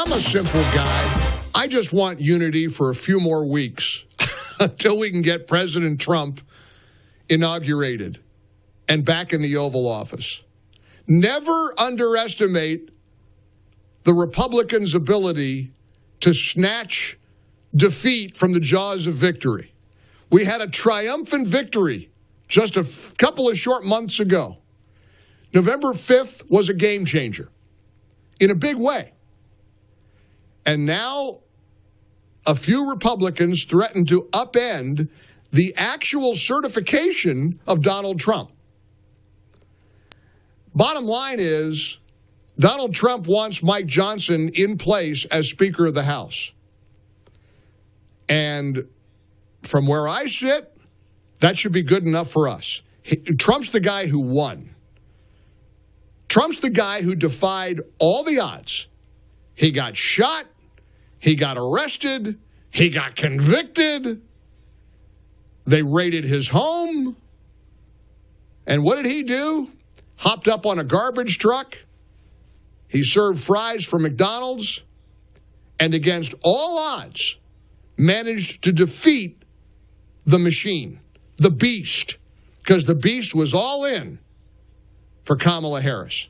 I'm a simple guy. I just want unity for a few more weeks until we can get President Trump inaugurated and back in the Oval Office. Never underestimate the Republicans' ability to snatch defeat from the jaws of victory. We had a triumphant victory just a couple of short months ago. November 5th was a game changer in a big way. And now a few Republicans threaten to upend the actual certification of Donald Trump. Bottom line is, Donald Trump wants Mike Johnson in place as Speaker of the House. And from where I sit, that should be good enough for us. Trump's the guy who won. Trump's the guy who defied all the odds. He got shot. He got arrested. He got convicted. They raided his home. And what did he do? Hopped up on a garbage truck. He served fries from McDonald's. And against all odds, managed to defeat the machine, the beast, because the beast was all in for Kamala Harris.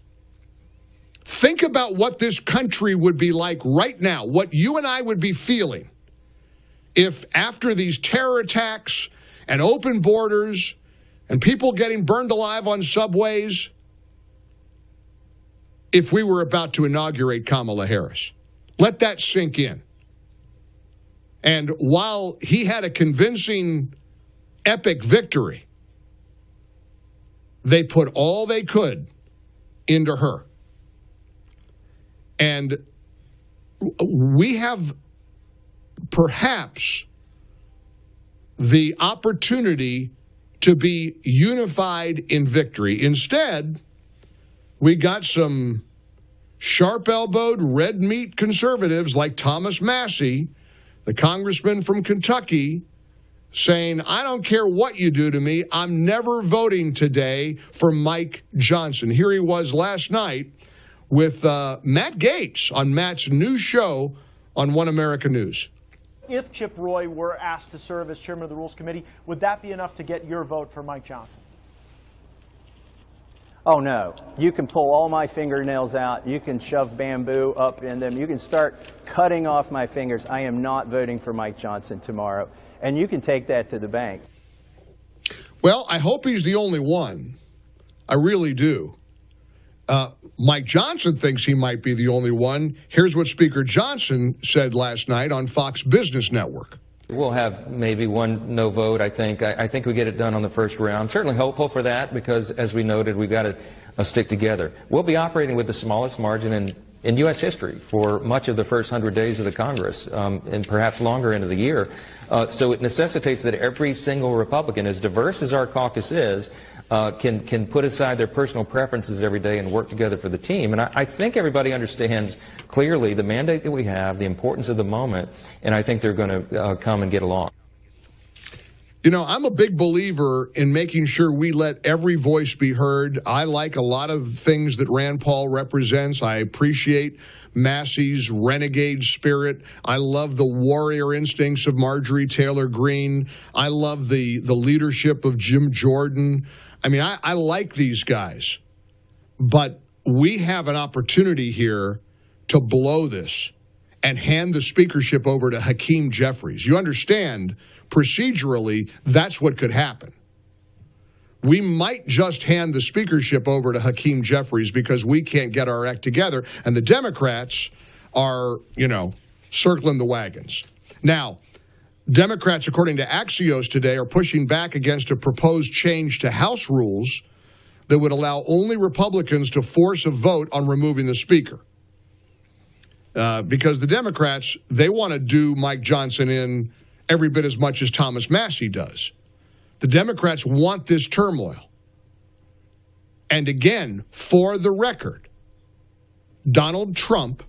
Think about what this country would be like right now, what you and I would be feeling if after these terror attacks and open borders and people getting burned alive on subways, if we were about to inaugurate Kamala Harris. Let that sink in. And while he had a convincing, epic victory, they put all they could into her. And we have perhaps the opportunity to be unified in victory. Instead, we got some sharp-elbowed, red meat conservatives like Thomas Massie, the congressman from Kentucky, saying, I don't care what you do to me, I'm never voting today for Mike Johnson. Here he was last night with Matt Gaetz on Matt's new show on One America News. If Chip Roy were asked to serve as chairman of the Rules Committee, would that be enough to get your vote for Mike Johnson? Oh, no. You can pull all my fingernails out. You can shove bamboo up in them. You can start cutting off my fingers. I am not voting for Mike Johnson tomorrow. And you can take that to the bank. Well, I hope he's the only one. I really do. Mike Johnson thinks he might be the only one. Here's what Speaker Johnson said last night on Fox Business Network. We'll have maybe one no vote, I think. I think we get it done on the first round. I'm certainly hopeful for that because, as we noted, we've got to stick together. We'll be operating with the smallest margin in U.S. history for much of the first 100 days of the Congress and perhaps longer into the year. So it necessitates that every single Republican, as diverse as our caucus is, can put aside their personal preferences every day and work together for the team. And I think everybody understands clearly the mandate that we have, the importance of the moment, and I think they're going to come and get along. You know, I'm a big believer in making sure we let every voice be heard. I like a lot of things that Rand Paul represents. I appreciate Massie's renegade spirit. I love the warrior instincts of Marjorie Taylor Greene. I love the leadership of Jim Jordan. I mean, I like these guys. But we have an opportunity here to blow this and hand the speakership over to Hakeem Jeffries. You understand, procedurally, that's what could happen. We might just hand the speakership over to Hakeem Jeffries because we can't get our act together, and the Democrats are, circling the wagons. Now, Democrats, according to Axios today, are pushing back against a proposed change to House rules that would allow only Republicans to force a vote on removing the speaker. Because the Democrats, they want to do Mike Johnson in every bit as much as Thomas Massie does. The Democrats want this turmoil. And again, for the record, Donald Trump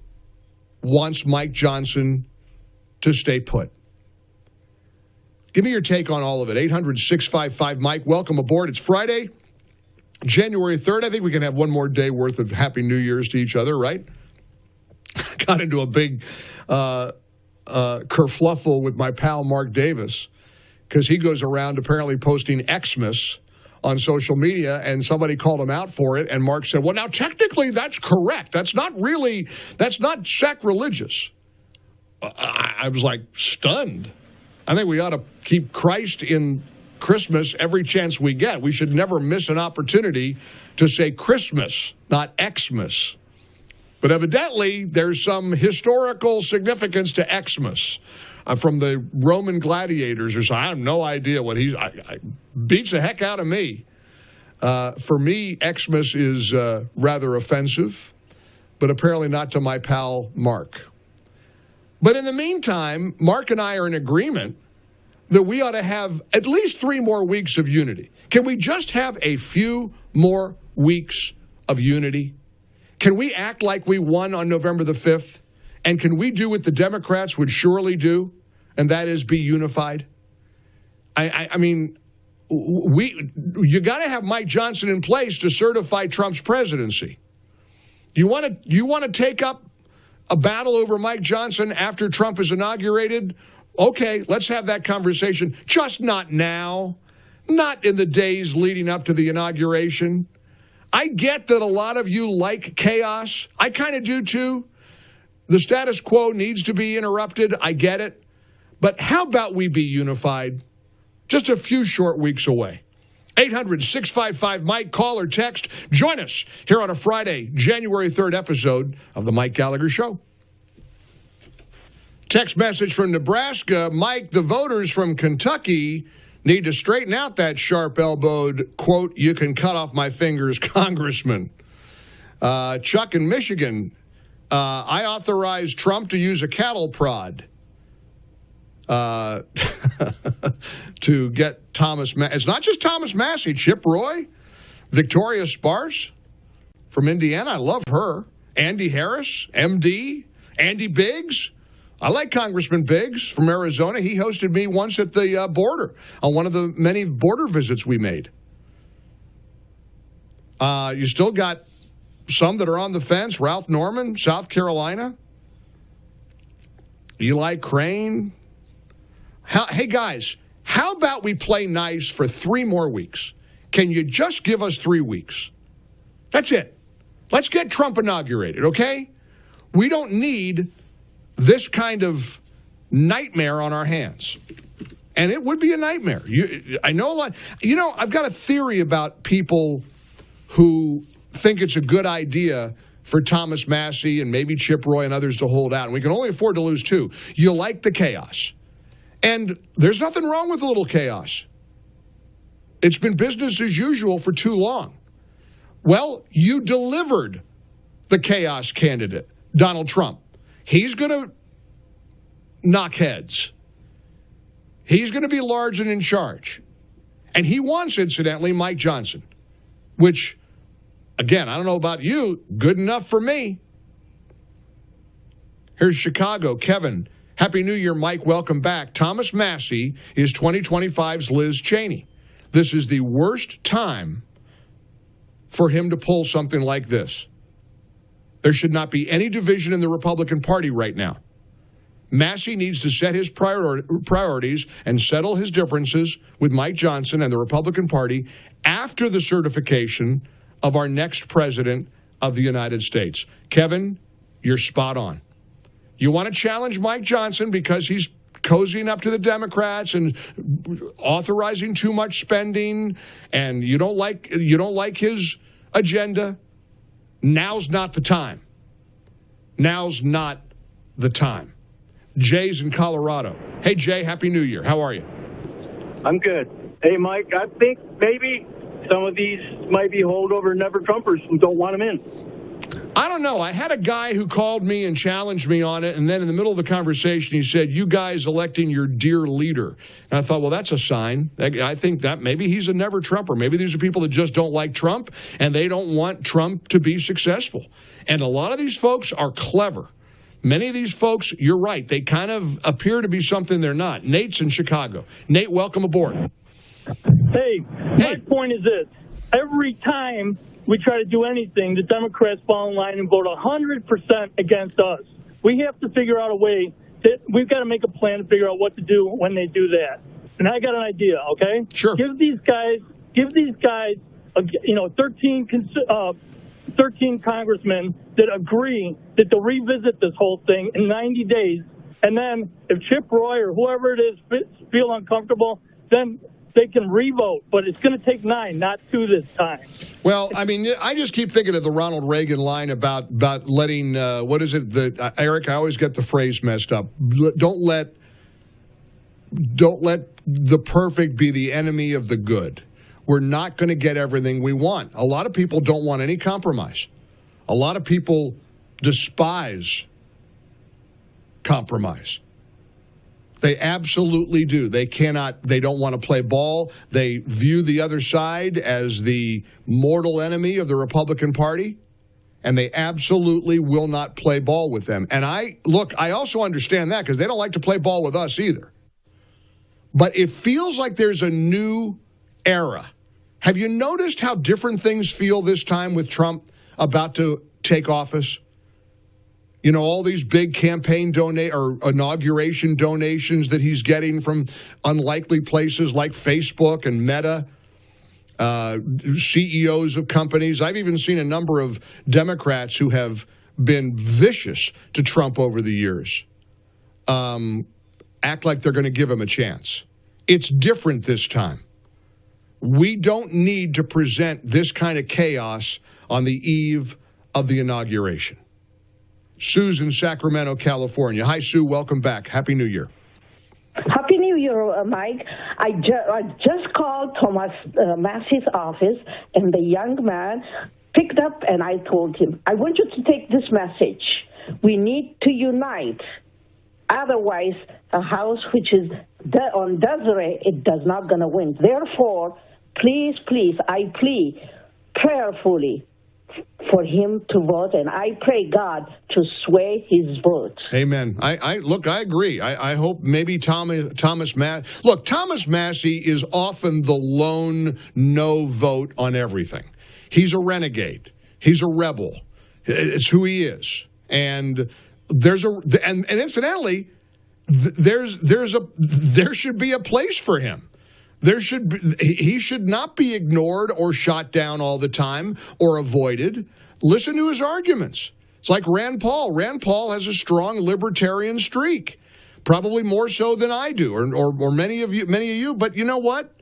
wants Mike Johnson to stay put. Give me your take on all of it. 800-655-Mike. Welcome aboard. It's Friday, January 3rd. I think we can have one more day worth of Happy New Year's to each other, right? got into a big kerfluffle with my pal Mark Davis because he goes around apparently posting Xmas on social media, and somebody called him out for it, and Mark said, well, now technically that's correct. That's not sacrilegious. I was like stunned. I think we ought to keep Christ in Christmas every chance we get. We should never miss an opportunity to say Christmas, not Xmas. But evidently, there's some historical significance to Xmas. From the Roman gladiators or something. I have no idea what beats the heck out of me. For me, Xmas is rather offensive, but apparently not to my pal Mark. But in the meantime, Mark and I are in agreement that we ought to have at least 3 more weeks of unity. Can we just have a few more weeks of unity? Can we act like we won on November the 5th? And can we do what the Democrats would surely do, and that is be unified? I mean, you got to have Mike Johnson in place to certify Trump's presidency. You want to take up a battle over Mike Johnson after Trump is inaugurated? Okay, let's have that conversation. Just not now, not in the days leading up to the inauguration. I get that a lot of you like chaos. I kind of do too. The status quo needs to be interrupted. I get it. But how about we be unified? Just a few short weeks away. 800-655-MIKE, call or text. Join us here on a Friday, January 3rd episode of The Mike Gallagher Show. Text message from Nebraska. Mike, the voters from Kentucky need to straighten out that sharp-elbowed, quote, you can cut off my fingers, congressman. Chuck in Michigan. I authorized Trump to use a cattle prod to get Thomas. It's not just Thomas Massie, Chip Roy, Victoria Sparse from Indiana. I love her. Andy Harris, MD, Andy Biggs. I like Congressman Biggs from Arizona. He hosted me once at the border on one of the many border visits we made. You still got some that are on the fence. Ralph Norman, South Carolina. Eli Crane. Hey, guys, how about we play nice for 3 more weeks? Can you just give us 3 weeks? That's it. Let's get Trump inaugurated, okay? We don't need this kind of nightmare on our hands. And it would be a nightmare. I know a lot. You know, I've got a theory about people who think it's a good idea for Thomas Massie and maybe Chip Roy and others to hold out. And we can only afford to lose 2. You like the chaos. And there's nothing wrong with a little chaos. It's been business as usual for too long. Well, you delivered the chaos candidate, Donald Trump. He's going to knock heads. He's going to be large and in charge. And he wants, incidentally, Mike Johnson, which, again, I don't know about you, good enough for me. Here's Chicago. Kevin, Happy New Year, Mike. Welcome back. Thomas Massie is 2025's Liz Cheney. This is the worst time for him to pull something like this. There should not be any division in the Republican Party right now. Massie needs to set his priorities and settle his differences with Mike Johnson and the Republican Party after the certification of our next president of the United States. Kevin, you're spot on. You want to challenge Mike Johnson because he's cozying up to the Democrats and authorizing too much spending, and you don't like his agenda. Now's not the time. Now's not the time. Jay's in Colorado. Hey, Jay, Happy New Year. How are you? I'm good. Hey, Mike, I think maybe some of these might be holdover Never-Trumpers who don't want them in. I don't know. I had a guy who called me and challenged me on it, and then in the middle of the conversation, he said, you guys electing your dear leader. And I thought, well, that's a sign. I think that maybe he's a never-Trumper. Maybe these are people that just don't like Trump, and they don't want Trump to be successful. And a lot of these folks are clever. Many of these folks, you're right, they kind of appear to be something they're not. Nate's in Chicago. Nate, welcome aboard. Hey, my point is this. every time we try to do anything, the Democrats fall in line and vote 100% against us. We have to figure out a way that we've got to make a plan to figure out what to do when they do that. And I got an idea, okay? Sure. Give these guys, 13 congressmen that agree that they'll revisit this whole thing in 90 days. And then if Chip Roy or whoever it is feel uncomfortable, then they can revote. But it's going to take 9, not 2 this time. Well, I mean, I just keep thinking of the Ronald Reagan line about letting, what is it, Eric, I always get the phrase messed up. Don't let the perfect be the enemy of the good. We're not going to get everything we want. A lot of people don't want any compromise. A lot of people despise compromise. They absolutely do. They don't want to play ball. They view the other side as the mortal enemy of the Republican Party, and they absolutely will not play ball with them. And I also understand that because they don't like to play ball with us either. But it feels like there's a new era. Have you noticed how different things feel this time with Trump about to take office? You know, all these big campaign inauguration donations that he's getting from unlikely places like Facebook and Meta, CEOs of companies. I've even seen a number of Democrats who have been vicious to Trump over the years act like they're going to give him a chance. It's different this time. We don't need to present this kind of chaos on the eve of the inauguration. Sue's in Sacramento, California. Hi, Sue. Welcome back. Happy New Year. Happy New Year, Mike. I just called Thomas Massie's office, and the young man picked up, and I told him, I want you to take this message. We need to unite. Otherwise, a house which is on Desiree, it does not going to win. Therefore, please, I plead prayerfully for him to vote, and I pray God to sway his vote. Amen. I agree. I hope maybe Thomas Massie is often the lone no vote on everything. He's a renegade. He's a rebel. It's who he is. And incidentally, there should be a place for him. He should not be ignored or shot down all the time or avoided. Listen to his arguments. It's like Rand Paul. Rand Paul has a strong libertarian streak, probably more so than I do, or many of you. But you know what?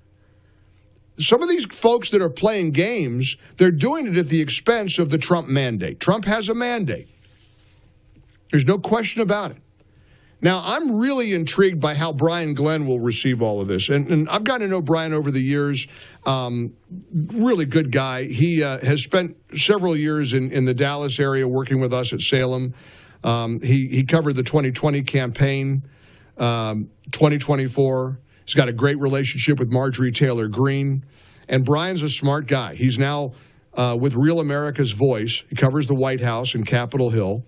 Some of these folks that are playing games, they're doing it at the expense of the Trump mandate. Trump has a mandate. There's no question about it. Now, I'm really intrigued by how Brian Glenn will receive all of this. And I've gotten to know Brian over the years. Really good guy. He has spent several years in the Dallas area working with us at Salem. He covered the 2020 campaign, 2024. He's got a great relationship with Marjorie Taylor Greene. And Brian's a smart guy. He's now with Real America's Voice. He covers the White House and Capitol Hill.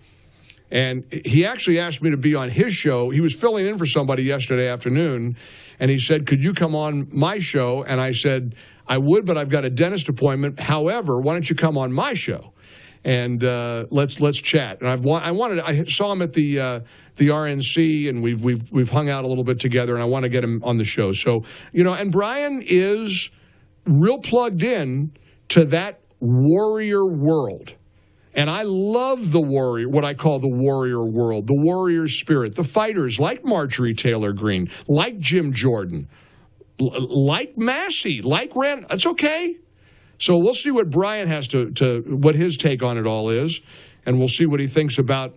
And he actually asked me to be on his show. He was filling in for somebody yesterday afternoon, and he said, could you come on my show? And I said, I would, but I've got a dentist appointment. However, why don't you come on my show? And let's chat. And I saw him at the RNC, and we've hung out a little bit together, and I want to get him on the show. So, and Brian is real plugged in to that warrior world. And I love what I call the warrior world, the warrior spirit, the fighters like Marjorie Taylor Greene, like Jim Jordan, like Massie, like Rand. It's okay. So we'll see what Brian has what his take on it all is, and we'll see what he thinks about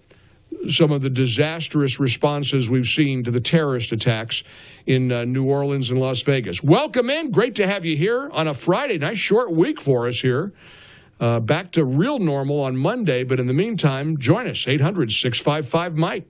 some of the disastrous responses we've seen to the terrorist attacks in New Orleans and Las Vegas. Welcome in. Great to have you here on a Friday. Nice short week for us here. Back to real normal on Monday, but in the meantime, join us, 800-655-MIKE.